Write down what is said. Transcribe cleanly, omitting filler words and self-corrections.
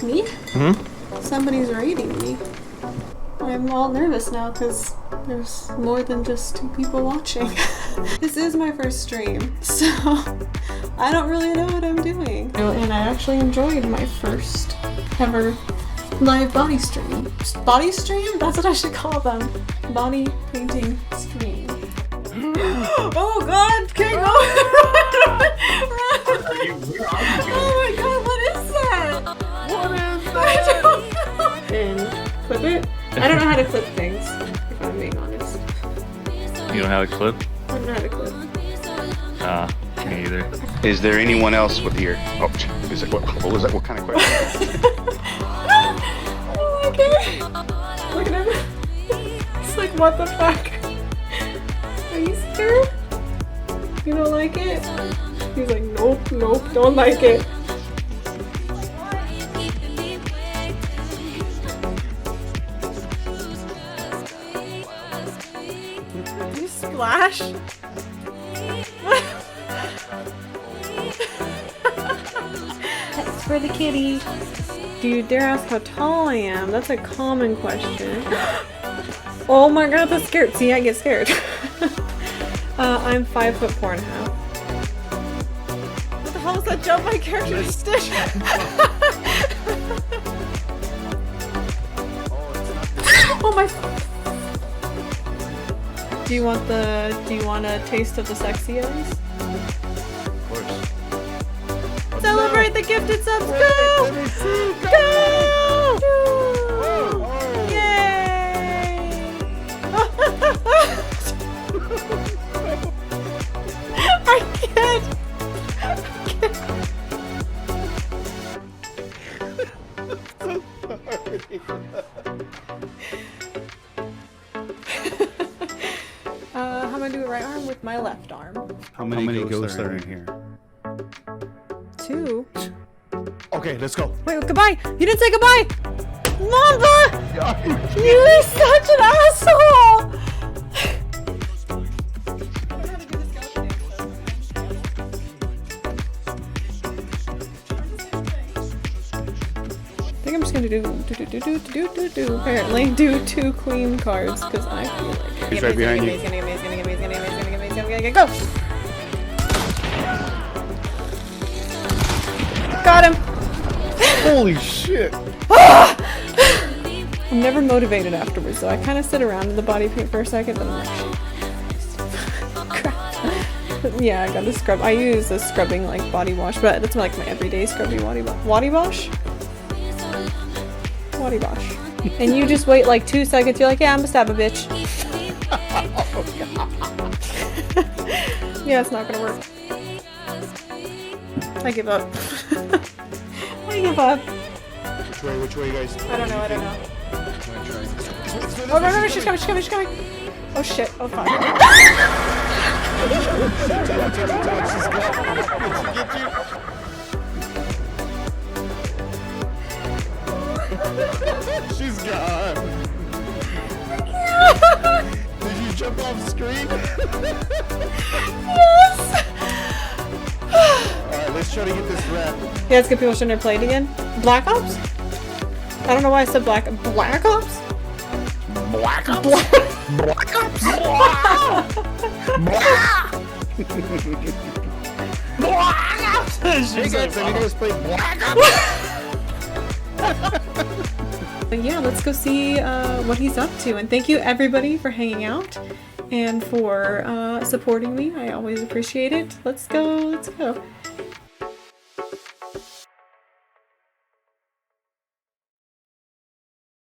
Me? Hmm? Somebody's raiding me. I'm all nervous now because there's more than just 2 people watching. This is my first stream, so I don't really know what I'm doing. And I actually enjoyed my first ever live body stream. Body stream? That's what I should call them. Body painting stream. Oh god, can't go! Run! Oh my god, what is that? What is I don't know. And clip it? I don't know how to clip things, if I'm being honest. You know how to clip? I don't know how to clip. Me either. Is there anyone else with here? Oh, is it, what was that? What kind of question? Oh my god. Look at him. It's like, what the fuck? Are you scared? You don't like it? He's like, nope, nope, don't like it. Did you splash? That's for the kitty. Do you dare ask how tall I am? That's a common question. Oh my god, that's scared. See, I get scared. I'm 5'4.5". What the hell is that jump my character Stitch? Oh my. Do you want a taste of the sexy eyes? Of course. Celebrate the gifted subs! Go! Go! Yay! I can't! How am I doing right arm with my left arm? How many ghosts are in here? 2. Okay, let's go. Wait, goodbye! You didn't say goodbye! Mamba! You are such an asshole! I think I'm just gonna do apparently do 2 queen cards because I feel like it. He's right behind you. He's gonna go! Got him! Holy shit! I'm never motivated afterwards, so I kind of sit around in the body paint for a second, then I'm like, crap. Yeah, I gotta scrub. I use a scrubbing like body wash, but that's like my everyday scrubby body wash. Body wash. And you just wait like 2 seconds. You're like, yeah, I'm gonna stab a bitch. Yeah, it's not gonna work. I give up. I give up. Which way, guys? I don't know. Oh no, she's coming. Oh shit, oh fuck. She's gone. Did you jump off screen? Yes! Alright, let's try to get this wrap. Yeah, it's good people shouldn't have played again. Black Ops? I don't know why I said Black Ops? Black Ops? Black Ops? Hey guys, have you guys played Black Ops? But yeah, let's go see what he's up to. And thank you everybody for hanging out and for supporting me. I always appreciate it. Let's go.